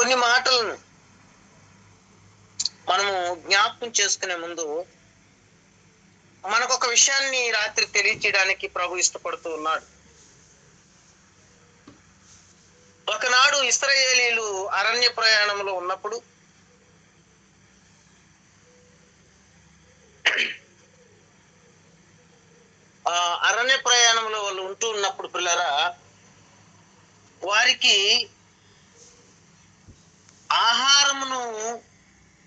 కొన్ని మాటలను మనము జ్ఞాపకం చేసుకునే ముందు మనకు ఒక విషయాన్ని రాత్రి తెలియచేయడానికి ప్రభు ఇష్టపడుతూ ఉన్నాడు. ఒకనాడు ఇశ్రాయేలీలు అరణ్య ప్రయాణంలో ఉన్నప్పుడు అరణ్య ప్రయాణంలో వాళ్ళు ఉంటూ ఉన్నప్పుడు పిల్లరా, వారికి ఆహారమును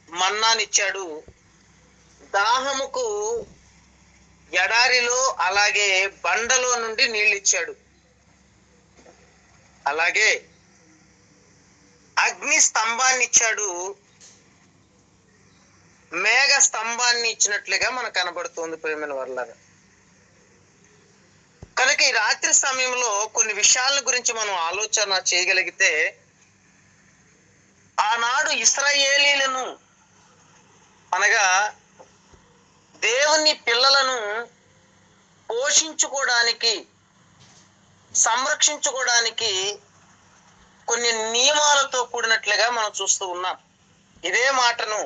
మన్నానిచ్చాడు, దాహముకు ఎడారిలో అలాగే బండలో నుండి నీళ్ళు ఇచ్చాడు, అలాగే అగ్ని స్తంభాన్ని ఇచ్చాడు, మేఘ స్తంభాన్ని ఇచ్చినట్లుగా మనకు కనబడుతుంది ప్రేమైన వర్లారా. కనుక ఈ రాత్రి సమయంలో కొన్ని విషయాల గురించి మనం ఆలోచన చేయగలిగితే, ఆనాడు ఇశ్రాయేలీలను అనగా దేవుని పిల్లలను పోషించుకోవడానికి, సంరక్షించుకోవడానికి కొన్ని నియమాలతో కూడినట్లుగా మనం చూస్తూ ఉన్నాం. ఇదే మాటను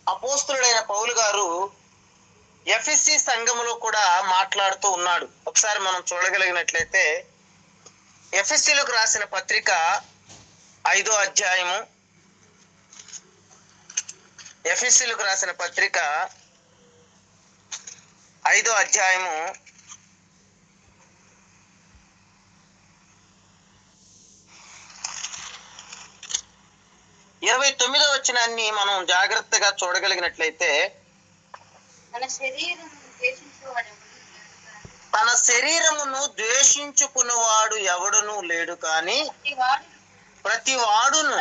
అపోస్తులుడైన పౌలు గారు ఎఫెసీ సంఘములో కూడా మాట్లాడుతూ ఉన్నాడు. ఒకసారి మనం చూడగలిగినట్లయితే ఎఫెసీలకు రాసిన పత్రిక 5వ అధ్యాయము, ఎఫెసీలకు రాసిన పత్రిక 5వ అధ్యాయము 29వ వచనాన్ని మనం జాగ్రత్తగా చూడగలిగినట్లయితే, తన శరీరమును ద్వేషించుకున్నవాడు ఎవడునూ లేడు, కానీ ప్రతివాడును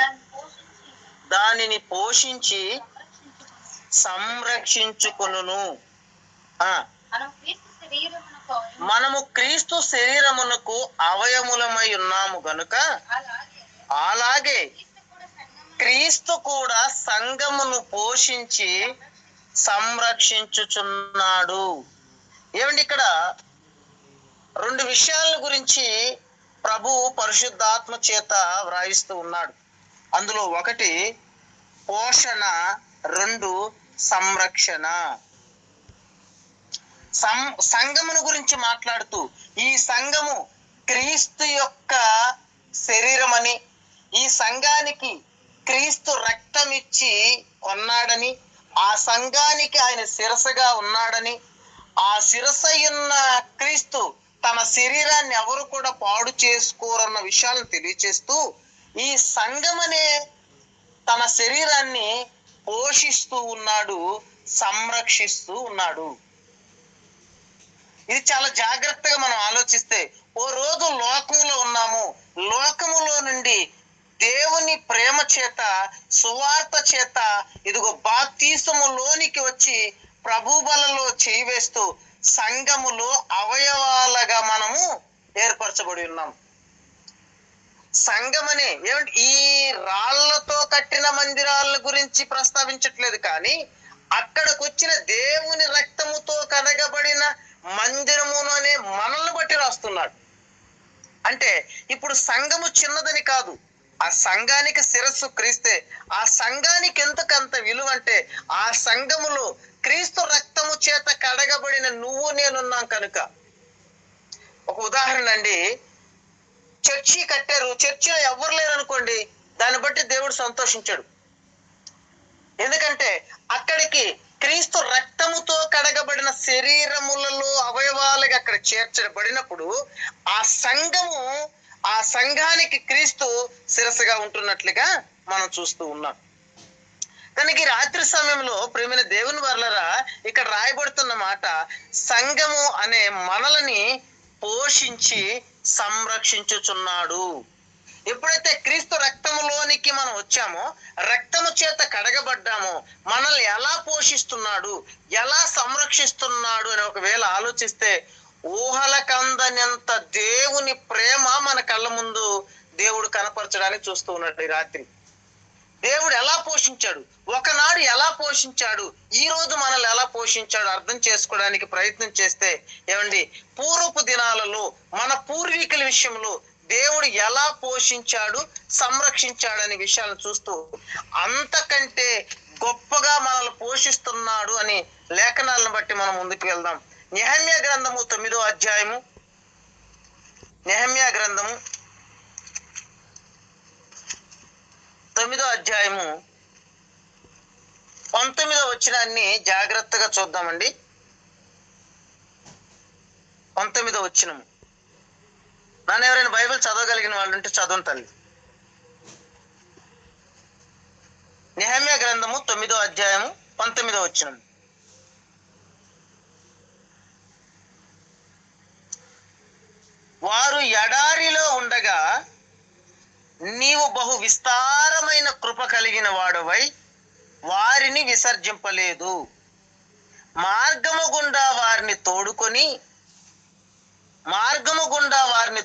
దానిని పోషించి సంరక్షించుకొనును. మనము క్రీస్తు శరీరమునకు అవయములమై ఉన్నాము గనుక అలాగే క్రీస్తు కూడా సంఘమును పోషించి సంరక్షించుచున్నాడు. ఏమండి, ఇక్కడ రెండు విషయాల గురించి ప్రభు పరిశుద్ధాత్మ చేత వ్రాయిస్తూ ఉన్నాడు. అందులో ఒకటి పోషణ, రెండు సంరక్షణ. సంఘమును గురించి మాట్లాడుతూ ఈ సంఘము క్రీస్తు యొక్క శరీరమని, ఈ సంఘానికి క్రీస్తు రక్తం ఇచ్చి కొన్నాడని, ఆ సంఘానికి ఆయన శిరసగా ఉన్నాడని, ఆ శిరసయున్న క్రీస్తు తన శరీరాన్ని ఎవరు కూడా పాడు చేసుకోరన్న విషయాలను తెలియచేస్తూ ఈ సంఘమనే తన శరీరాన్ని పోషిస్తూ ఉన్నాడు, సంరక్షిస్తూ ఉన్నాడు. ఇది చాలా జాగ్రత్తగా మనం ఆలోచిస్తే, ఓ రోజు లోకములో ఉన్నాము, లోకములో నుండి దేవుని ప్రేమ చేత, సువార్త చేత ఇదిగో బాప్తీసములోనికి వచ్చి ప్రభు బలలో చేయి వేస్తూ సంఘములో అవయవాలుగా మనము ఏర్పరచబడి ఉన్నాం. సంఘమనే ఏమంటే ఈ రాళ్లతో కట్టిన మందిరాల గురించి ప్రస్తావించట్లేదు, కానీ అక్కడికి వచ్చిన దేవుని రక్తముతో కడగబడిన మందిరమును అనే మనల్ని బట్టి రాస్తున్నాడు. అంటే ఇప్పుడు సంఘము చిన్నదని కాదు, ఆ సంఘానికి శిరస్సు క్రీస్తే. ఆ సంఘానికి ఎందుకంత విలువ అంటే, ఆ సంఘములో క్రీస్తు రక్తము చేత కడగబడిన నువ్వు నేనున్నాం కనుక. ఒక ఉదాహరణ అండి, చర్చి కట్టారు, చర్చిలో ఎవరు లేరు అనుకోండి, దాన్ని బట్టి దేవుడు సంతోషించాడు. ఎందుకంటే అక్కడికి క్రీస్తు రక్తముతో కడగబడిన శరీరములలో అవయవాలుగా అక్కడ చేర్చబడినప్పుడు ఆ సంఘము, ఆ సంఘానికి క్రీస్తు శిరస్సుగా ఉంటున్నట్లుగా మనం చూస్తూ ఉన్నాం. కనుక ఈ రాత్రి సమయంలో ప్రియమైన దేవుని వర్లరా, ఇక్కడ రాయబడుతున్న మాట సంఘము అనే మనలని పోషించి సంరక్షించుచున్నాడు. ఎప్పుడైతే క్రీస్తు రక్తములోనికి మనం వచ్చామో, రక్తము చేత కడగబడ్డామో, మనల్ని ఎలా పోషిస్తున్నాడు, ఎలా సంరక్షిస్తున్నాడు అని ఒకవేళ ఆలోచిస్తే, ఊహలకందనంత దేవుని ప్రేమ మన కళ్ళ ముందు దేవుడు కనపరచడానికి చూస్తూ ఉన్నాడు. ఈ రాత్రి దేవుడు ఎలా పోషించాడు, ఒకనాడు ఎలా పోషించాడు, ఈ రోజు మనల్ని ఎలా పోషించాడు అర్థం చేసుకోవడానికి ప్రయత్నం చేస్తే, ఏమండి, పూర్వపు దినాలలో మన పూర్వీకుల విషయంలో దేవుడు ఎలా పోషించాడు, సంరక్షించాడు అనే విషయాలను చూస్తూ అంతకంటే గొప్పగా మనల్ని పోషిస్తున్నాడు అని లేఖనాలను బట్టి మనం ముందుకు వెళ్దాం. నెహెమ్యా గ్రంథము 9వ అధ్యాయము, నెహెమ్యా గ్రంథము 9వ అధ్యాయము 19వ వచనాన్ని జాగ్రత్తగా చూద్దామండి. 19వ వచనము. నన్ను ఎవరైనా బైబిల్ చదవగలిగిన వాళ్ళు ఉంటే చదవండి తల్లి. నెహెమ్యా గ్రంథము 9వ అధ్యాయము 19వ వచనం. వారు ఎడారిలో ఉండగా నీవు బహు విస్తారమైన కృప కలిగిన వాడవై వారిని విసర్జింపలేదు. మార్గము గుండా వారిని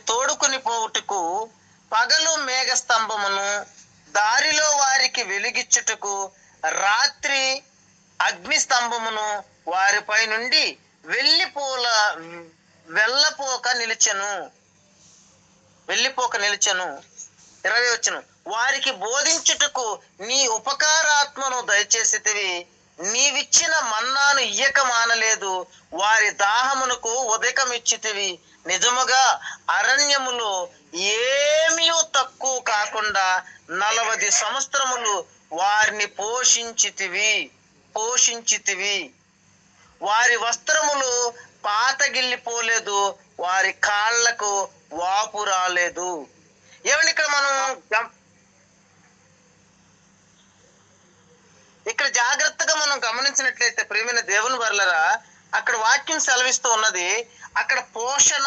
తోడుకొని పోవుటకు పగలు మేఘస్తంభమును, దారిలో వారికి వెలిగిచ్చుటకు రాత్రి అగ్నిస్తంభమును వారిపై నుండి వెళ్ళపోక నిలిచెను. 20 వచ్చును. వారికి బోధించుటకు నీ ఉపకారాత్మను దయచేసితివి. నీవిచ్చిన మన్నాను ఇయ్యక మానలేదు. వారి దాహమునకు ఉదకమిచ్చితివి. నిజముగా అరణ్యములో ఏమీ తక్కువ కాకుండా 40 సంవత్సరములు వారిని పోషించితివి. వారి వస్త్రములు పాతగిల్లిపోలేదు, వారి కాళ్లకు వాపు రాలేదు. ఏమండి, ఇక్కడ జాగ్రత్తగా మనం గమనించినట్లయితే ప్రియమైన దేవుని వర్లరా, అక్కడ వాక్యం సెలవిస్తూ ఉన్నది, అక్కడ పోషణ,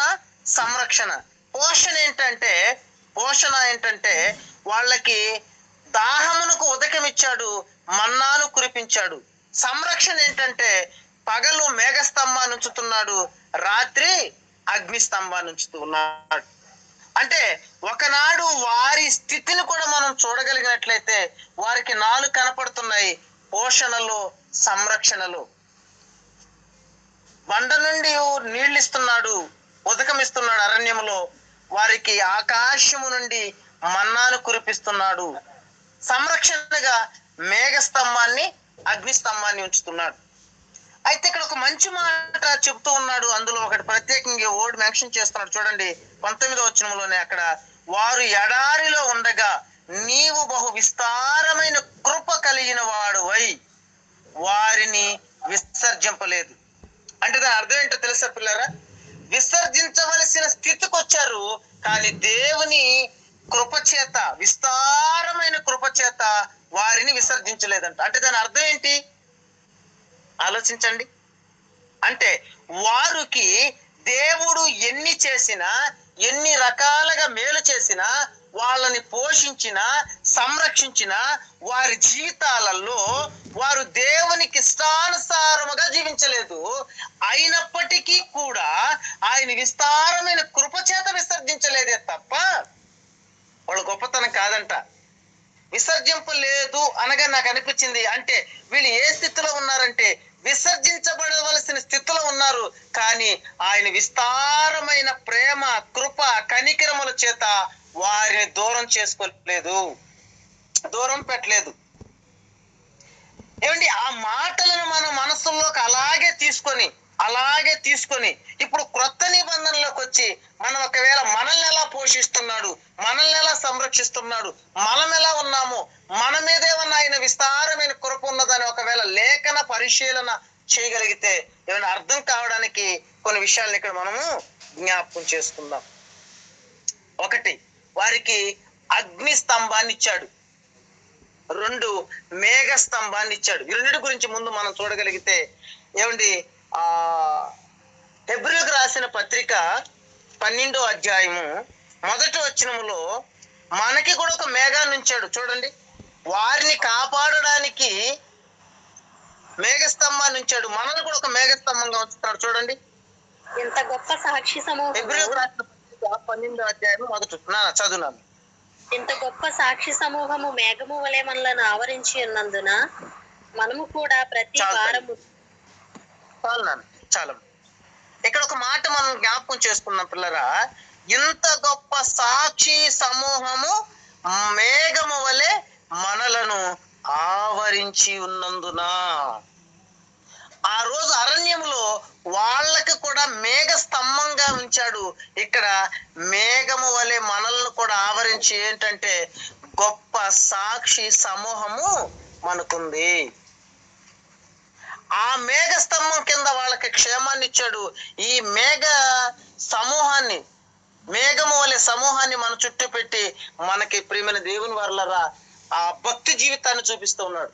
సంరక్షణ. పోషణ ఏంటంటే వాళ్ళకి దాహమునకు ఉదకమిచ్చాడు, మన్నాను కురిపించాడు. సంరక్షణ ఏంటంటే పగలు మేఘస్తంభాన్ని ఉంచుతున్నాడు, రాత్రి అగ్నిస్తంభాన్ని ఉంచుతూ ఉన్నాడు. అంటే ఒకనాడు వారి స్థితిని కూడా మనం చూడగలిగినట్లయితే వారికి 4 కనపడుతున్నాయి: పోషణలో, సంరక్షణలో. బండ నుండి నీళ్ళు ఇస్తున్నాడు, ఉదకమిస్తున్నాడు అరణ్యములో. వారికి ఆకాశము నుండి మన్నాను కురిపిస్తున్నాడు. సంరక్షణగా మేఘస్తంభాన్ని, అగ్నిస్తంభాన్ని ఉంచుతున్నాడు. అయితే ఇక్కడ ఒక మంచి మాట చెప్తూ ఉన్నాడు. అందులో ఒకటి ప్రత్యేకంగా వర్డ్ మెన్షన్ చేస్తున్నాడు. చూడండి 19వ వచనంలోనే, అక్కడ వారు ఎడారిలో ఉండగా నీవు బహు విస్తారమైన కృప కలిగిన వాడువై వారిని విసర్జింపలేదు. అంటే దాని అర్థం ఏంటో తెలుసా పిల్లరా? విసర్జించవలసిన స్థితికి వచ్చారు, కానీ దేవుని కృపచేత, విస్తారమైన కృపచేత వారిని విసర్జించలేదంట. అంటే దాని అర్థం ఏంటి ఆలోచించండి. అంటే వారికి దేవుడు ఎన్ని చేసినా, ఎన్ని రకాలుగా మేలు చేసినా, వాళ్ళని పోషించిన, సంరక్షించిన వారి జీవితాలలో వారు దేవునికి ఇష్టానుసారముగా జీవించలేదు. అయినప్పటికీ కూడా ఆయన విస్తారమైన కృపచేత విసర్జించలేదే తప్ప వాళ్ళ గొప్పతనం కాదంట. విసర్జింపలేదు అనగా నాకు అనిపించింది, అంటే వీళ్ళు ఏ స్థితిలో ఉన్నారంటే విసర్జించబడవలసిన స్థితిలో ఉన్నారు, కానీ ఆయన విస్తారమైన ప్రేమ, కృప, కనికరముల చేత వారిని దూరం చేసుకోలేదు, దూరం పెట్టలేదు. ఏమండి, ఆ మాటలను మన మనసుల్లోకి అలాగే తీసుకొని ఇప్పుడు క్రొత్త నిబంధనలోకి వచ్చి మనం ఒకవేళ మనల్ని ఎలా పోషిస్తున్నాడు, మనల్ని ఎలా సంరక్షిస్తున్నాడు, మనం ఎలా ఉన్నాము, మన మీద ఏమన్నా ఆయన విస్తారమైన కృప ఉన్నదని ఒకవేళ లేఖన పరిశీలన చేయగలిగితే ఏమైనా అర్థం కావడానికి కొన్ని విషయాలను ఇక్కడ మనము జ్ఞాపకం చేసుకుందాం. 1, వారికి అగ్ని స్తంభాన్ని ఇచ్చాడు. 2, మేఘ స్తంభాన్ని ఇచ్చాడు. ఈ రెండింటి గురించి ముందు మనం చూడగలిగితే, ఏమండి, హెబ్రీయులకు రాసిన పత్రిక 12వ అధ్యాయము 1వ వచనములో మనకి కూడా ఒక మేఘాన్ని ఉంచాడు. చూడండి, వారిని కాపాడడానికి మేఘస్తంభాన్ని ఉంచాడు, మనల్ని కూడా ఒక మేఘస్తంభంగా ఉంచుతాడు. చూడండి, ఎంత గొప్ప సాక్షి సమూహం. హెబ్రీయులకు రాసిన పత్రిక 12వ అధ్యాయము 1 చదువున్నాను. ఇంత గొప్ప సాక్షి సమూహము మేఘము వలె మనలను ఆవరించి ఉన్నందున మనము కూడా ప్రతి వారము. చాలా ఇక్కడ ఒక మాట మనం జ్ఞాపకం చేసుకున్నాం పిల్లరా. ఇంత గొప్ప సాక్షి సమూహము మేఘము వలె మనలను ఆవరించి ఉన్నందున, ఆ రోజు అరణ్యంలో వాళ్ళకి కూడా మేఘ స్తంభంగా ఉంచాడు. ఇక్కడ మేఘము వలె మనల్ని కూడా ఆవరించి ఏంటంటే గొప్ప సాక్షి సమూహము మనకుంది. ఆ మేఘ స్తంభం కింద వాళ్ళకి క్షేమాన్ని ఇచ్చాడు. ఈ మేఘ సమూహాన్ని, మేఘము వలె సమూహాన్ని మన చుట్టూ పెట్టి మనకి ప్రియమైన దేవుని వారలారా ఆ భక్తి జీవితాన్ని చూపిస్తూ ఉన్నాడు.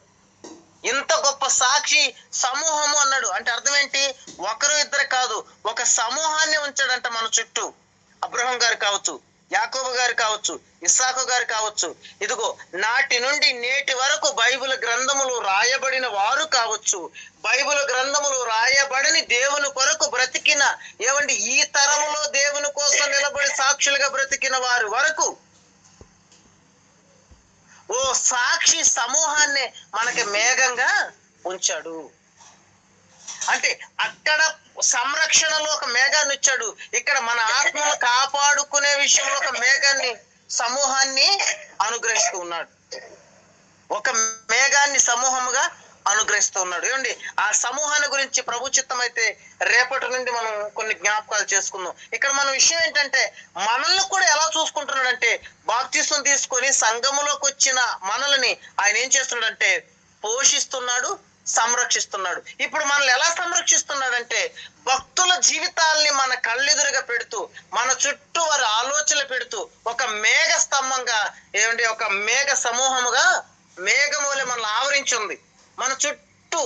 ఇంత గొప్ప సాక్షి సమూహము అన్నాడు అంటే అర్థం ఏంటి? ఒకరు ఇద్దరు కాదు, ఒక సమూహాన్ని ఉంచాడంట మన చుట్టూ. అబ్రహం గారు కావచ్చు, యాకోబు గారు కావచ్చు, ఇస్సాకు గారు కావచ్చు, ఇదిగో నాటి నుండి నేటి వరకు బైబిల్ గ్రంథములు రాయబడిన వారు కావచ్చు, బైబిల్ గ్రంథములు రాయబడని దేవుని కొరకు బ్రతికిన, ఏమండి ఈ తరములో దేవుని కోసం నిలబడి సాక్షులుగా బ్రతికిన వారి వరకు ఓ సాక్షి సమూహాన్ని మనకి మేఘంగా ఉంచాడు. అంటే అక్కడ సంరక్షణలో ఒక మేఘాన్ని ఇచ్చాడు, ఇక్కడ మన ఆత్మను కాపాడుకునే విషయంలో ఒక మేఘాన్ని, సమూహాన్ని అనుగ్రహిస్తూ ఉన్నాడు. ఒక మేఘాన్ని సమూహముగా అనుగ్రహిస్తూ ఉన్నాడు. ఏమండి ఆ సమూహాన్ని గురించి ప్రభు చిత్తం అయితే రేపటి నుండి మనం కొన్ని జ్ఞాపకాలు చేసుకుందాం. ఇక్కడ మన విషయం ఏంటంటే మనల్ని కూడా ఎలా చూసుకుంటున్నాడంటే, బాప్తిసం తీసుకొని సంఘములోకి వచ్చిన మనల్ని ఆయన ఏం చేస్తున్నాడంటే పోషిస్తున్నాడు, సంరక్షిస్తున్నాడు. ఇప్పుడు మనల్ని ఎలా సంరక్షిస్తున్నాడంటే భక్తుల జీవితాల్ని మన కళ్ళెదురుగా పెడుతూ, మన చుట్టూ వారి ఆలోచనలు పెడుతూ ఒక మేఘ స్తంభంగా, ఏమండి ఒక మేఘ సమూహముగా మేఘములే మనల్ని ఆవరించింది. మన చుట్టూ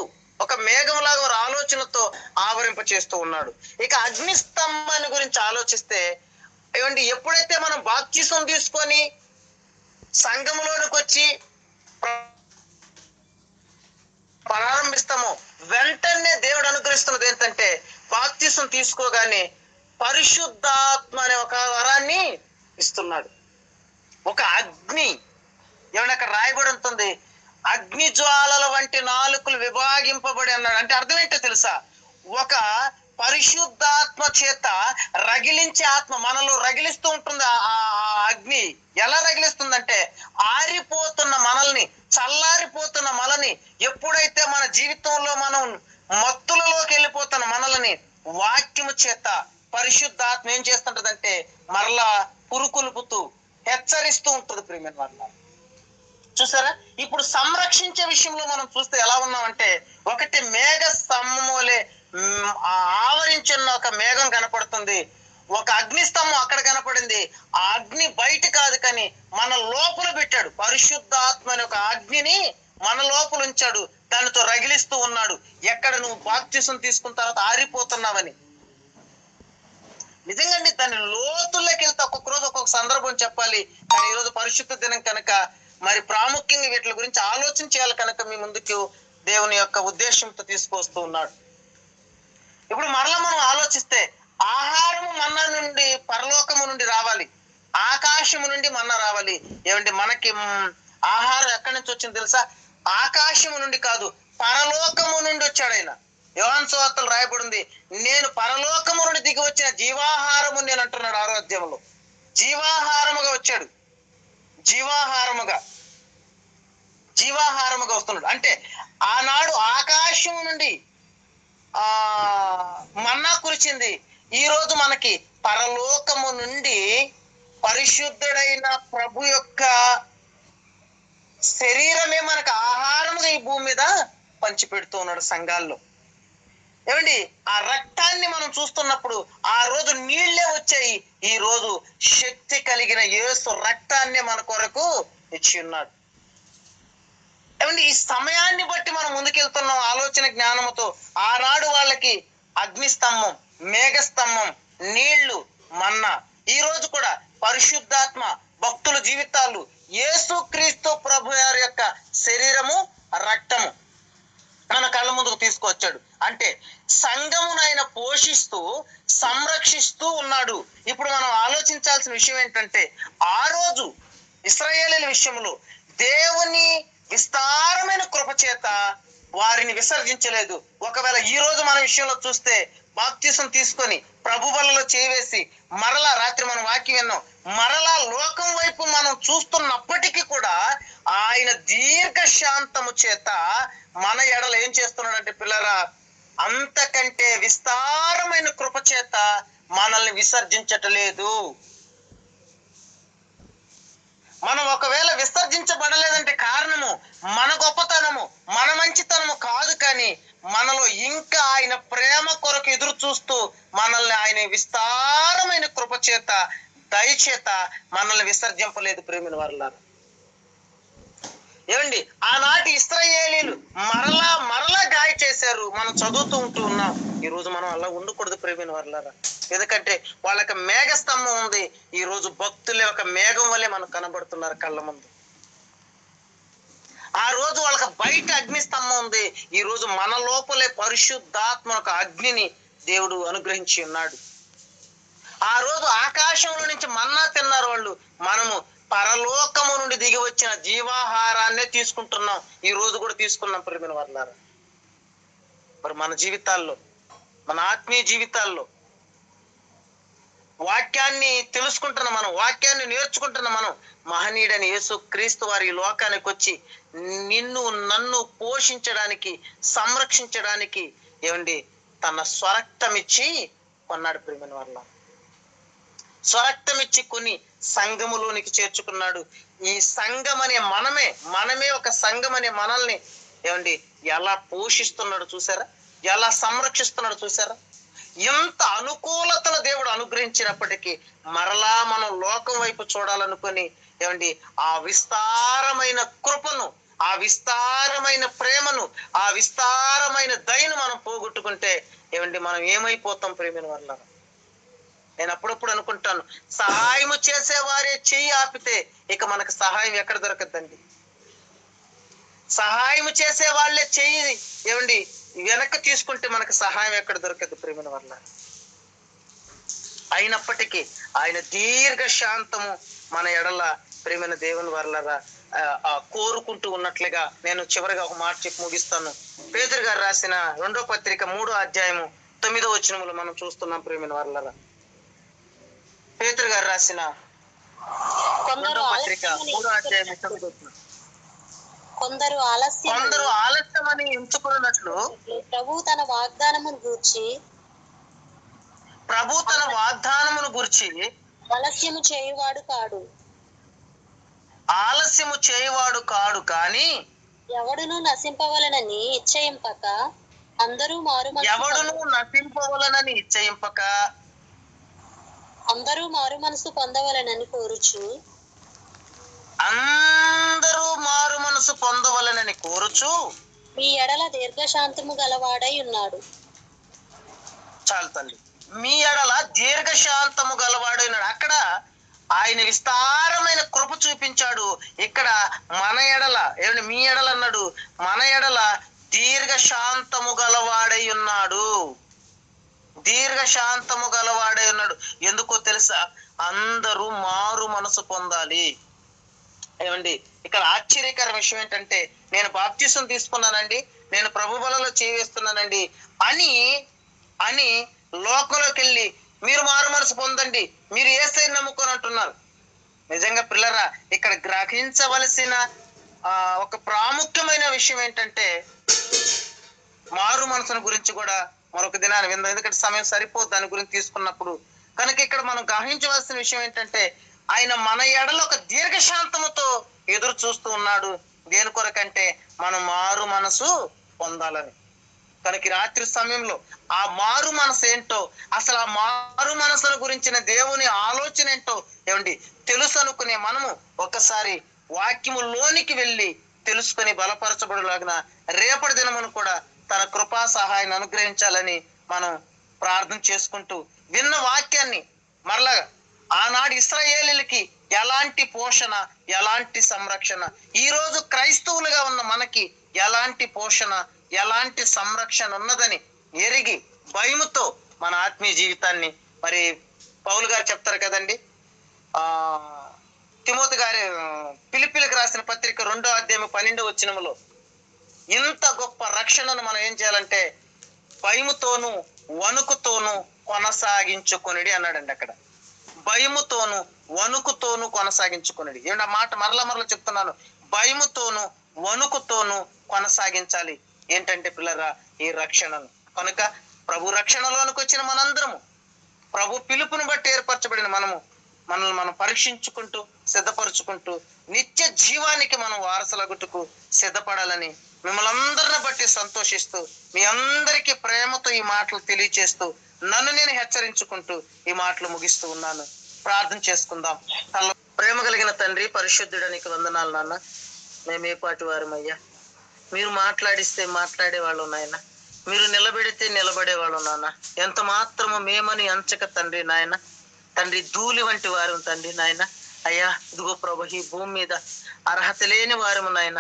ఒక మేఘంలాగా వారి ఆలోచనతో ఆవరింప చేస్తూ ఉన్నాడు. ఇక అగ్ని స్తంభాన్ని గురించి ఆలోచిస్తే, ఏమండి ఎప్పుడైతే మనం బాప్తిసం తీసుకొని సంఘములోనికి వచ్చి ప్రారంభిస్తామో వెంటనే దేవుడు అనుగ్రహిస్తున్నది ఏంటంటే బాప్తిసం తీసుకోగానే పరిశుద్ధాత్మ అనే ఒక వరాన్ని ఇస్తున్నాడు. ఒక అగ్ని, ఏమైనా అక్కడ రాయబడి ఉంటుంది, అగ్ని జ్వాలల వంటి నాలుకలు విభాగింపబడి అన్నాడు. అంటే అర్థం ఏంటో తెలుసా? ఒక పరిశుద్ధాత్మ చేత రగిలించే ఆత్మ మనలో రగిలిస్తూ ఉంటుంది. ఆ అగ్ని ఎలా రగిలిస్తుందంటే ఆరిపోతున్న మనల్ని, చల్లారిపోతున్న మనల్ని, ఎప్పుడైతే మన జీవితంలో మనం మత్తులలోకి వెళ్ళిపోతున్న మనల్ని వాక్యము చేత పరిశుద్ధాత్మ ఏం చేస్తుంటదంటే మరలా పురుకులుపుతూ హెచ్చరిస్తూ ఉంటుంది. ప్రియమైన వాళ్ళ చూసారా? ఇప్పుడు సంరక్షించే విషయంలో మనం చూస్తే ఎలా ఉన్నామంటే, ఒకటి మేఘ స్తంభములే ఆవరించిన ఒక మేఘం కనపడుతుంది, ఒక అగ్ని స్తంభం అక్కడ కనపడింది. ఆ అగ్ని బయట కాదు కానీ మన లోపల పెట్టాడు. పరిశుద్ధాత్మ అనే ఒక అగ్నిని మన లోపల ఉంచాడు, దానితో రగిలిస్తూ ఉన్నాడు. ఎక్కడ నువ్వు బాప్తిసం తీసుకున్న తర్వాత ఆరిపోతున్నావని. నిజంగా దాన్ని లోతుల్లోకి వెళ్తే ఒక్కొక్క రోజు ఒక్కొక్క సందర్భం చెప్పాలి. కానీ ఈరోజు పరిశుద్ధ దినం కనుక మరి ప్రాముఖ్యంగా వీటి గురించి ఆలోచన చేయాలి కనుక మీ ముందుకు దేవుని యొక్క ఉద్దేశంతో తీసుకొస్తూ ఉన్నాడు. ఇప్పుడు మరలా మనం ఆలోచిస్తే ఆహారము మన్నా నుండి, పరలోకము నుండి రావాలి, ఆకాశము నుండి మన్నా రావాలి. ఏమంటే మనకి ఆహారం ఎక్కడి నుంచి వచ్చింది తెలుసా? ఆకాశము నుండి కాదు, పరలోకము నుండి వచ్చాడు ఆయన. యోహాను సువార్తలో రాయబడింది, నేను పరలోకము నుండి దిగి వచ్చిన జీవాహారము నేను అంటున్నాడు 6వ అధ్యాయంలో. జీవాహారముగా వచ్చాడు, జీవాహారముగా వస్తున్నాడు. అంటే ఆనాడు ఆకాశం నుండి మన్నా కురిచింది. ఈ రోజు మనకి పరలోకము నుండి పరిశుద్ధుడైన ప్రభు యొక్క శరీరమే మనకు ఆహారముగా ఈ భూమి మీద పంచిపెడుతూ ఉన్నాడు సంఘాల్లో. ఏమండి ఆ రక్తాన్ని మనం చూస్తున్నప్పుడు ఆ రోజు నీళ్లే వచ్చాయి, ఈ రోజు శక్తి కలిగిన యేసు రక్తాన్ని మన కొరకు ఇచ్చి ఉన్నాడు. ఏమండి ఈ సమయాన్ని బట్టి మనం ముందుకెళ్తున్నాం ఆలోచన జ్ఞానముతో. ఆనాడు వాళ్ళకి అగ్నిస్తంభం, మేఘస్తంభం, నీళ్లు, మన్నా. ఈ రోజు కూడా పరిశుద్ధాత్మ భక్తుల జీవితాలు, యేసుక్రీస్తు ప్రభు వారి యొక్క శరీరము, రక్తము మన కళ్ళ ముందుకు తీసుకొచ్చాడు. అంటే సంఘమును ఆయన పోషిస్తూ సంరక్షిస్తూ ఉన్నాడు. ఇప్పుడు మనం ఆలోచించాల్సిన విషయం ఏంటంటే, ఆ రోజు ఇశ్రాయేలీయుల విషయంలో దేవుని విస్తారమైన కృప చేత వారిని విసర్జించలేదు. ఒకవేళ ఈ రోజు మన విషయంలో చూస్తే బాప్తిసం తీసుకొని ప్రభు బలలో చేవేసి మరలా రాత్రి మనం వాక్యం విన్నాం, మరలా లోకం వైపు మనం చూస్తున్నప్పటికీ కూడా ఆయన దీర్ఘశాంతము చేత మన ఎడల ఏం చేస్తున్నాడంటే పిల్లరా, అంతకంటే విస్తారమైన కృప చేత మనల్ని విసర్జించటలేదు. మనం ఒకవేళ విసర్జించబడలేదంటే కారణము మన గొప్పతనము, మన మంచితనము కాదు, కానీ మనలో ఇంకా ఆయన ప్రేమ కొరకు ఎదురు చూస్తూ మనల్ని ఆయన విస్తారమైన కృప చేత దయచేత మనల్ని విసర్జింపలేదు. ప్రేమిన వారలారా, ఏమండి ఆనాటి ఇశ్రాయేలీలు మరలా మరలా గాయ చేశారు. మనం చదువుతూ ఉంటూ ఉన్నాం. ఈ రోజు మనం అలా ఉండకూడదు ప్రేమిన వారలారా. ఎందుకంటే వాళ్ళకి మేఘ స్తంభం ఉంది. ఈ రోజు భక్తులే ఒక మేఘం వల్లే మనకు కనబడుతున్నారు కళ్ళ ముందు. ఆ రోజు వాళ్ళకి బయట అగ్ని స్తంభం ఉంది. ఈ రోజు మన లోపలే పరిశుద్ధాత్మ ఒక అగ్నిని దేవుడు అనుగ్రహించి ఉన్నాడు. ఆ రోజు ఆకాశంలో నుంచి మన్నా తిన్నారు వాళ్ళు. మనము పరలోకము నుండి దిగి వచ్చిన జీవాహారాన్నే తీసుకుంటున్నాం. ఈ రోజు కూడా తీసుకున్నాం ప్రియమైన వారలారా. మరి మన జీవితాల్లో, మన ఆత్మీయ జీవితాల్లో వాక్యాన్ని తెలుసుకుంటున్న మనం, వాక్యాన్ని నేర్చుకుంటున్న మనం, మహనీయుడని యేసు క్రీస్తు వారి ఈ లోకానికి వచ్చి నిన్ను నన్ను పోషించడానికి, సంరక్షించడానికి ఏమండి తన స్వరక్తం ఇచ్చి కొన్నాడు ప్రియమైన వారలారా. స్వరక్తం ఇచ్చి కొన్ని సంఘములోనికి చేర్చుకున్నాడు. ఈ సంఘం అనే మనమే ఒక సంఘం అనే మనల్ని ఏమండి ఎలా పోషిస్తున్నాడు చూసారా, ఎలా సంరక్షిస్తున్నాడు చూసారా. ఎంత అనుకూలతను దేవుడు అనుగ్రహించినప్పటికీ మరలా మనం లోకం వైపు చూడాలనుకొని ఏమండి ఆ విస్తారమైన కృపను, ఆ విస్తారమైన ప్రేమను, ఆ విస్తారమైన దయను మనం పోగొట్టుకుంటే ఏమండి మనం ఏమైపోతాం ప్రేమైన వారలారా. నేను అప్పుడప్పుడు అనుకుంటాను, సహాయము చేసేవారే చెయ్యి ఆపితే ఇక మనకు సహాయం ఎక్కడ దొరకద్దండి. సహాయం చేసే వాళ్ళే చెయ్యి ఏమండి వెనక్కి తీసుకుంటే మనకు సహాయం ఎక్కడ దొరకదు ప్రేమైన వల్ల. అయినప్పటికీ ఆయన దీర్ఘ శాంతము మన ఎడల ప్రేమైన దేవుని వల్ల కోరుకుంటూ ఉన్నట్లుగా నేను చివరిగా ఒక మాట చెప్పి ముగిస్తాను. పేతురు గారు రాసిన 2వ పత్రిక 3వ అధ్యాయము 9వ వచనములో మనం చూస్తున్నాం ప్రేమైన వల్ల. పేతురు గారు రాసిన 2వ పత్రిక 3వ అధ్యాయం 9వ వచనం. కొందరు ఆలస్యమని ఎంచుకున్నట్లు ప్రభు తన వాగ్దానమును గూర్చి ఆలస్యము చేయువాడు కాడు కానీ ఎవడును నశింపవలనని ఇచ్చయింపక అందరూ మారు మనసు పొందవలనని కోరుచు మీ ఎడల దీర్ఘశాంతము గలవాడై ఉన్నాడు. చాలు తల్లి, మీ ఎడల దీర్ఘశాంతము గలవాడై ఉన్నాడు. అక్కడ ఆయన విస్తారమైన కృప చూపించాడు. ఇక్కడ మన ఎడల ఏమంటే మీ ఎడల అన్నాడు, మన ఎడల దీర్ఘశాంతము గలవాడై ఉన్నాడు. దీర్ఘశాంతము గలవాడై ఉన్నాడు. ఎందుకో తెలుసా? అందరూ మారు మనసు పొందాలి. ఏమండి ఇక్కడ ఆశ్చర్యకర విషయం ఏంటంటే, నేను బాప్తిసం తీసుకున్నానండి, నేను ప్రభు బలలో చేవేస్తున్నానండి అని లోకంలోకి వెళ్ళి మీరు మారు మనసు పొందండి, మీరు యేసయ్యను నమ్ముకొని అంటున్నారు. నిజంగా పిల్లరా, ఇక్కడ గ్రహించవలసిన ఒక ప్రాముఖ్యమైన విషయం ఏంటంటే, మారు మనసును గురించి కూడా మరొక దినాన్ని విందాం, ఎందుకంటే సమయం సరిపోదు దాని గురించి తీసుకున్నప్పుడు. కనుక ఇక్కడ మనం గ్రహించవలసిన విషయం ఏంటంటే, ఆయన మన ఎడలో ఒక దీర్ఘశాంతముతో ఎదురు చూస్తూ ఉన్నాడు. దేని కొరకంటే మనం మారు మనసు పొందాలని. కనుక రాత్రి సమయంలో ఆ మారు మనసు ఏంటో, అసలు ఆ మారు మనసుల గురించిన దేవుని ఆలోచన ఏంటో ఏమండి తెలుసు అనుకునే మనము ఒకసారి వాక్యములోనికి వెళ్ళి తెలుసుకొని బలపరచబడులాగిన రేపటి దినమును కూడా తన కృపా సహాయాన్ని అనుగ్రహించాలని మనం ప్రార్థన చేసుకుంటూ, విన్న వాక్యాన్ని మరలా ఆనాడు ఇశ్రాయేలీయులకి ఎలాంటి పోషణ, ఎలాంటి సంరక్షణ, ఈ రోజు క్రైస్తవులుగా ఉన్న మనకి ఎలాంటి పోషణ, ఎలాంటి సంరక్షణ ఉన్నదని ఎరిగి భయముతో మన ఆత్మీయ జీవితాన్ని, మరి పౌలు గారు చెప్తారు కదండి, తిమోతి గారి ఫిలిప్పీలకు రాసిన పత్రిక 2వ అధ్యాయం 12వ వచనములో, ఇంత గొప్ప రక్షణను మనం ఏం చేయాలంటే భయముతోనూ వణుకుతోనూ కొనసాగించుకొనిడి అన్నాడండి. అక్కడ భయముతోను వణుకుతోను కొనసాగించుకొనిడి. ఏమంటే ఆ మాట మరలా చెప్తున్నాను, భయముతోను వణుకుతోను కొనసాగించాలి. ఏంటంటే పిల్లరా, ఈ రక్షణను. కనుక ప్రభు రక్షణలోనికి వచ్చిన మనందరము, ప్రభు పిలుపుని బట్టి ఏర్పరచబడిన మనల్ని మనం పరీక్షించుకుంటూ సిద్ధపరచుకుంటూ నిత్య జీవానికి మనం వారసులగుటకు సిద్ధపడాలని మిమ్మల్ని అందరిని బట్టి సంతోషిస్తూ మీ అందరికీ ప్రేమతో ఈ మాటలు తెలియచేస్తూ నన్ను నేను హెచ్చరించుకుంటూ ఈ మాటలు ముగిస్తూ ఉన్నాను. ప్రార్థన చేసుకుందాం. ప్రేమ కలిగిన తండ్రి, పరిశుద్ధుడానికి వందనాలు నాన్న. మేము ఏ పాటి వారమయ్యా, మీరు మాట్లాడిస్తే మాట్లాడేవాళ్ళు నాయన, మీరు నిలబెడితే నిలబడేవాళ్ళు నాన్న. ఎంత మాత్రము మేమని అంచక తండ్రి నాయన, తండ్రి ధూళి వంటి వారు తండ్రి నాయన. అయ్యా ఇదిగో ప్రభు, ఈ భూమి మీద అర్హత లేని వారము నాయన.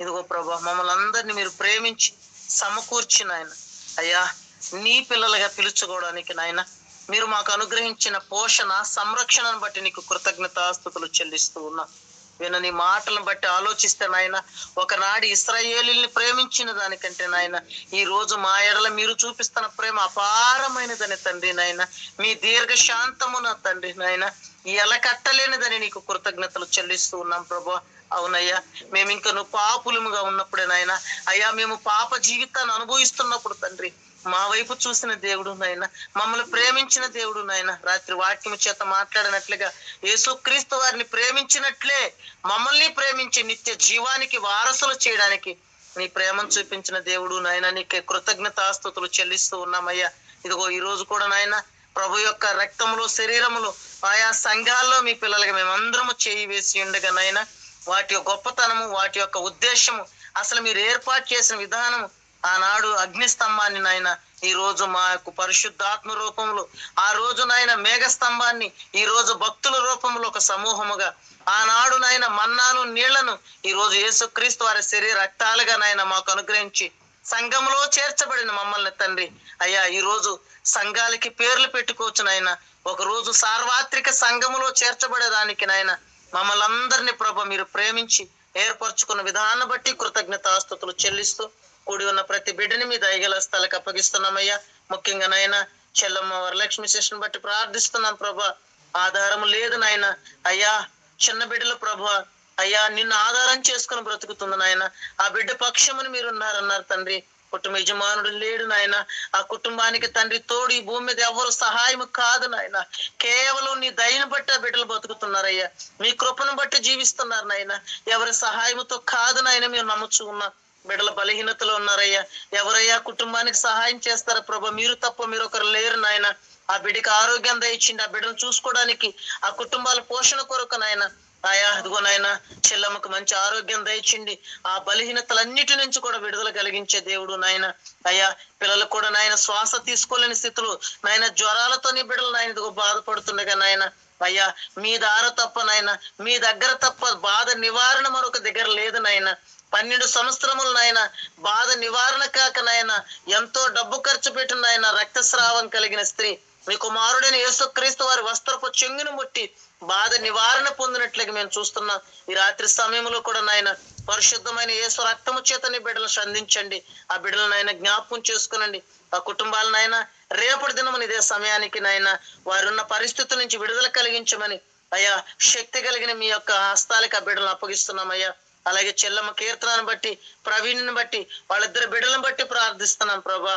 ఇదిగో ప్రభు, మమ్మల్ని అందరినీ మీరు ప్రేమించి సమకూర్చి నాయన, అయ్యా నీ పిల్లలుగా పిలుచుకోవడానికి నాయన మీరు మాకు అనుగ్రహించిన పోషణ సంరక్షణను బట్టి నీకు కృతజ్ఞతాస్తుతులు చెల్లిస్తూ ఉన్నాం. వినని మాటలను బట్టి ఆలోచిస్తే నాయన, ఒకనాడు ఇశ్రాయేలీల్ని ప్రేమించిన దానికంటే నాయన ఈ రోజు మా ఎడల మీరు చూపిస్తున్న ప్రేమ అపారమైనదని తండ్రి నాయన. మీ దీర్ఘ శాంతమున తండ్రి నాయన ఎలకట్టలేనిదని నీకు కృతజ్ఞతలు చెల్లిస్తూ ఉన్నాం ప్రభు. అవునయ్యా, మేము ఇంకా నువ్వు పాపులముగా ఉన్నప్పుడే నాయన, అయ్యా మేము పాప జీవితాన్ని అనుభవిస్తున్నప్పుడు తండ్రి మా వైపు చూసిన దేవుడు నాయన, మమ్మల్ని ప్రేమించిన దేవుడు నాయన. రాత్రి వాక్యం చేత మాట్లాడినట్లుగా యేసుక్రీస్తు వారిని ప్రేమించినట్లే మమ్మల్ని ప్రేమించి నిత్య జీవానికి వారసులు చేయడానికి నీ ప్రేమను చూపించిన దేవుడు నాయన. నీకే కృతజ్ఞతాస్తుతులు చెల్లిస్తూ ఉన్నామయ్యా. ఇదిగో ఈ రోజు కూడా నాయన ప్రభు యొక్క రక్తములో శరీరములో ఆయా సంఘాల్లో మీ పిల్లలకి మేమందరము చేయి వేసి ఉండగా నాయన, వాటి యొక్క గొప్పతనము, వాటి యొక్క ఉద్దేశము, అసలు మీరు ఏర్పాటు చేసిన విధానము, ఆనాడు అగ్నిస్తంభాన్ని నాయన ఈ రోజు మా యొక్క పరిశుద్ధాత్మ రూపంలో, ఆ రోజు నాయన మేఘస్తంభాన్ని ఈ రోజు భక్తుల రూపంలో ఒక సమూహముగా, ఆనాడు నాయన మన్నాను నీళ్లను ఈ రోజు యేసుక్రీస్తు వారి శరీర రక్తాలుగా నాయన మాకు అనుగ్రహించి సంఘంలో చేర్చబడిన మమ్మల్ని తండ్రి అయ్యా ఈ రోజు సంఘాలకి పేర్లు పెట్టుకోవచ్చు నాయన. ఒక రోజు సార్వత్రిక సంఘములో చేర్చబడేదానికి నాయన మమ్మల్ని అందరినీ ప్రభు మీరు ప్రేమించి ఏర్పరచుకున్న విధానాన్ని బట్టి కృతజ్ఞతాస్తుతులు చెల్లిస్తూ కూడి ఉన్న ప్రతి బిడ్డని మీ దయగల స్థలకు అప్పగిస్తున్నామయ్యా. ముఖ్యంగా నాయన చెల్లమ్మ వరలక్ష్మి శిష్యుని బట్టి ప్రార్థిస్తున్నాం ప్రభా. ఆధారం లేదు నాయన, అయ్యా చిన్న బిడ్డలు ప్రభు అయ్యా నిన్ను ఆధారం చేసుకుని బ్రతుకుతుంది నాయన. ఆ బిడ్డ పక్షముని మీరు ఉన్నారన్నారు తండ్రి. కుటుంబ యజమానుడు లేడు నాయన, ఆ కుటుంబానికి తండ్రి తోడు ఈ భూమి మీద ఎవరు సహాయం కాదు నాయన. కేవలం నీ దయను బట్టి ఆ బిడ్డలు బతుకుతున్నారయ్యా, మీ కృపను బట్టి జీవిస్తున్నారు నాయన. ఎవరి సహాయముతో కాదు నాయన మేము నమ్ముచు ఉన్నాం. బిడ్డల బలహీనతలో ఉన్నారయ్యా, ఎవరయ్యా కుటుంబానికి సహాయం చేస్తారా ప్రభా? మీరు తప్ప మీరు ఒకరు లేరు నాయన. ఆ బిడ్డకి ఆరోగ్యం దయచిండి, ఆ బిడ్డను చూసుకోవడానికి, ఆ కుటుంబాల పోషణ కొరకు నాయన. ఆయా అదిగో నాయన చెల్లమ్మకు మంచి ఆరోగ్యం దయచిండి, ఆ బలహీనతలన్నిటి నుంచి కూడా విడుదల కలిగించే దేవుడు నాయన. అయ్యా పిల్లలు కూడా నాయన శ్వాస తీసుకోలేని స్థితులు నాయన, జ్వరాలతో నీ బిడ్డలు నాయన ఇదిగో బాధపడుతుండగా నాయన, అయ్యా మీ దార తప్ప నాయన, మీ దగ్గర తప్ప బాధ నివారణ మరొక దగ్గర లేదు నాయన. 12 సంవత్సరములు నాయన బాధ నివారణ కాక నాయన ఎంతో డబ్బు ఖర్చు పెట్టిన నాయన రక్తస్రావం కలిగిన స్త్రీ మీ కుమారుడైన యేసుక్రీస్తు వారి వస్త్రపు చెంగును ముట్టి బాధ నివారణ పొందినట్లుగా మేము చూస్తున్నాం. ఈ రాత్రి సమయంలో కూడా నాయన పరిశుద్ధమైన యేసు రక్తము చేత నీ బిడ్డలను సంధించండి. ఆ బిడ్డలను నాయన జ్ఞాపకం చేసుకునండి. ఆ కుటుంబాలను నాయన రేపటి దినమున ఇదే సమయానికి నాయన వారు ఉన్న పరిస్థితుల నుంచి విడుదల కలిగించమని అయ్యా శక్తి కలిగిన మీ యొక్క హస్తాలకు ఆ బిడ్డలను అప్పగిస్తున్నామయ్యా. అలాగే చెల్లమ్మ కీర్తనను బట్టి, ప్రవీణ్ని బట్టి, వాళ్ళిద్దరు బిడ్డలను బట్టి ప్రార్థిస్తున్నాం ప్రభా.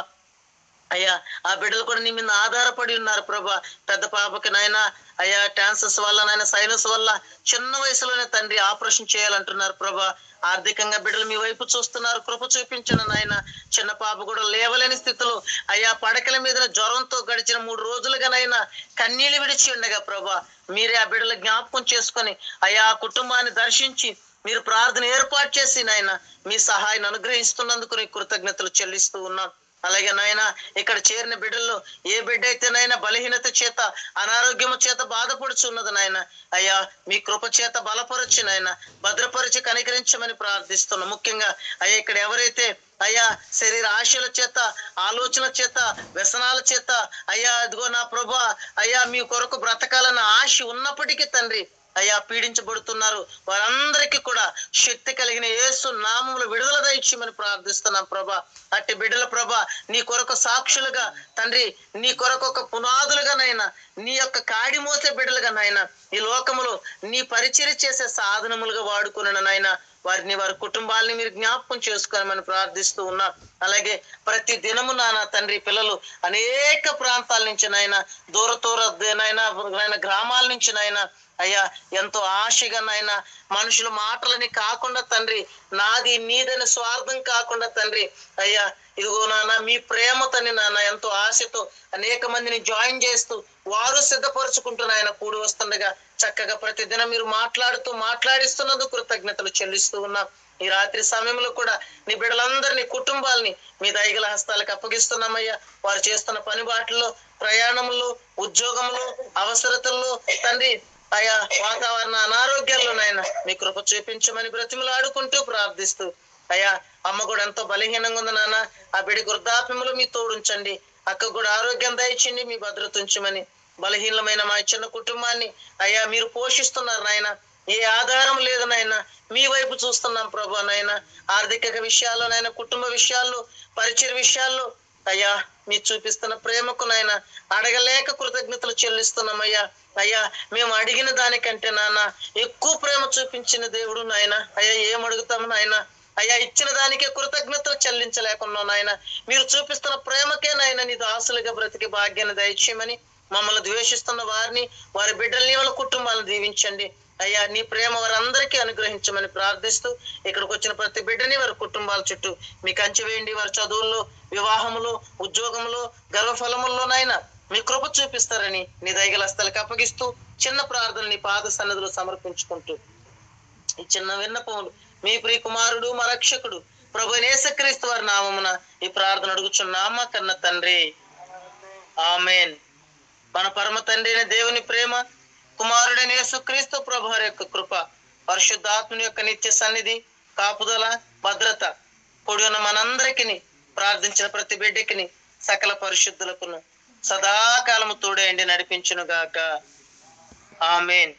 అయ్యా ఆ బిడ్డలు కూడా నీ మీద ఆధారపడి ఉన్నారు ప్రభా. పెద్ద పాపకి నాయన అయ్యా క్యాన్సర్స్ వల్ల నాయన సైనస్ వల్ల చిన్న వయసులోనే తండ్రి ఆపరేషన్ చేయాలంటున్నారు ప్రభా. ఆర్థికంగా బిడ్డలు మీ వైపు చూస్తున్నారు, కృప చూపించండి నాయన. చిన్న పాప కూడా లేవలేని స్థితిలో అయ్యా పడకల మీద జ్వరంతో గడిచిన 3 రోజులుగానైనా కన్నీళ్లు విడిచి ఉండగా ప్రభా, మీరే ఆ బిడ్డలు జ్ఞాపకం చేసుకొని అయ్యా ఆ కుటుంబాన్ని దర్శించి మీరు ప్రార్థన ఏర్పాటు చేసి నాయన మీ సహాయాన్ని అనుగ్రహిస్తున్నందుకు నీ కృతజ్ఞతలు చెల్లిస్తూ ఉన్నాం. అలాగే నాయన ఇక్కడ చేరిన బిడ్డల్లో ఏ బిడ్డ అయితే నాయన బలహీనత చేత అనారోగ్యము చేత బాధపడుచున్నది నాయన, అయ్యా మీ కృప చేత బలపరచి నాయన భద్రపరిచి కనికరించమని ప్రార్థిస్తున్నాం. ముఖ్యంగా అయ్యా ఇక్కడ ఎవరైతే అయ్యా శరీర ఆశల చేత, ఆలోచన చేత, వ్యసనాల చేత అయ్యా అదిగో నా ప్రభా అయ్యా మీ కొరకు బ్రతకాలన్న ఆశ ఉన్నప్పటికీ తండ్రి అయ్యా పీడించబడుతున్నారు, వారందరికీ కూడా శక్తి కలిగిన యేసు నామములో విడుదల దయచేయమని ప్రార్థిస్తున్నాం ప్రభా. అట్టి బిడ్డల ప్రభా నీ కొరకు సాక్షులుగా తండ్రి, నీ కొరకు ఒక పునాదులుగా నైనా, నీ యొక్క కాడి మోసే బిడ్డలుగా నాయన, ఈ లోకములో నీ పరిచర్య చేసే సాధనములుగా వాడుకున్న నాయన వారిని, వారి కుటుంబాలని మీరు జ్ఞాపకం చేసుకోమని ప్రార్థిస్తూ ఉన్నాం. అలాగే ప్రతి దినము నాన్న తండ్రి పిల్లలు అనేక ప్రాంతాల నుంచి నాయన, దూర నాయన గ్రామాల నుంచి నాయన అయ్యా ఎంతో ఆశగా నాయన, మనుషుల మాటలని కాకుండా తండ్రి, నాది నీదని స్వార్థం కాకుండా తండ్రి అయ్యా ఇదిగో నాన్న మీ ప్రేమతోని నాన్న ఎంతో ఆశతో అనేక మందిని జాయిన్ చేస్తూ వారు సిద్ధపరుచుకుంటున్నాయన కూడి వస్తుండగా చక్కగా ప్రతిదినం మీరు మాట్లాడిస్తున్నందుకు కృతజ్ఞతలు చెల్లిస్తూ ఉన్నాం. ఈ రాత్రి సమయంలో కూడా నీ బిడ్డలందరినీ, కుటుంబాలని మీ దయగల హస్తాలకు అప్పగిస్తున్నామయ్యా. వారు చేస్తున్న పని బాటల్లో, ప్రయాణంలో, ఉద్యోగంలో, అవసరతల్లో తండ్రి ఆయా వాతావరణ అనారోగ్యాల్లో నాయన మీ కృప చూపించమని బ్రతిమలు ఆడుకుంటూ ప్రార్థిస్తూ అయ్యా అమ్మ కూడా ఎంతో బలహీనంగా ఉంది నాన్న, ఆ బిడ్డ వృద్ధాప్యములు మీ తోడుంచండి. అక్క కూడా ఆరోగ్యం దయచండి, మీ భద్రత ఉంచమని. బలహీనమైన మా చిన్న కుటుంబాన్ని అయ్యా మీరు పోషిస్తున్నారు నాయన. ఏ ఆధారం లేదు నాయన, మీ వైపు చూస్తున్నాం ప్రభా నాయన. ఆర్థిక విషయాల్లో నాయన, కుటుంబ విషయాల్లో, పరిచయ విషయాల్లో అయ్యా మీరు చూపిస్తున్న ప్రేమకు నాయన అడగలేక కృతజ్ఞతలు చెల్లిస్తున్నామయ్యా. అయ్యా మేము అడిగిన దానికంటే నాన్న ఎక్కువ ప్రేమ చూపించిన దేవుడు నాయన. అయ్యా ఏం అడుగుతాము నాయన, అయ్యా ఇచ్చిన దానికే కృతజ్ఞతలు చెల్లించలేకున్నాం నాయన. మీరు చూపిస్తున్న ప్రేమకే నాయన నీ దాసులుగా బ్రతికి భాగ్యాన్ని దయచేయమని, మమ్మల్ని ద్వేషిస్తున్న వారిని, వారి బిడ్డల్ని, వాళ్ళ కుటుంబాలను దీవించండి అయ్యా. నీ ప్రేమ వారందరికీ అనుగ్రహించమని ప్రార్థిస్తూ ఇక్కడికి వచ్చిన ప్రతి బిడ్డని, వారి కుటుంబాల చుట్టూ మీ కంచె వేయండి. వారి చదువుల్లో, వివాహములో, ఉద్యోగంలో, గర్వఫలముల్లోనైనా మీ కృప చూపిస్తారని నీ దయగల హస్తాలకు అప్పగిస్తూ చిన్న ప్రార్థన నీ పాద సన్నిధిలో సమర్పించుకుంటూ ఈ చిన్న విన్నపములు మీ ప్రియ కుమారుడు మా రక్షకుడు ప్రభు యేసుక్రీస్తు వారి నామమున ఈ ప్రార్థన అడుగుచున్నామా కన్న తండ్రి, ఆమేన్. మన పరమ తండ్రి అయిన దేవుని ప్రేమ, కుమారుడైన యేసుక్రీస్తు ప్రభు వారి యొక్క కృప, పరిశుద్ధాత్మని యొక్క నిత్య సన్నిధి, కాపుదల, భద్రత కూడి ఉన్న మనందరికీ, ప్రార్థించిన ప్రతి బిడ్డకిని, సకల పరిశుద్ధులకును సదాకాలము తోడేండి నడిపించును గాక. ఆమేన్.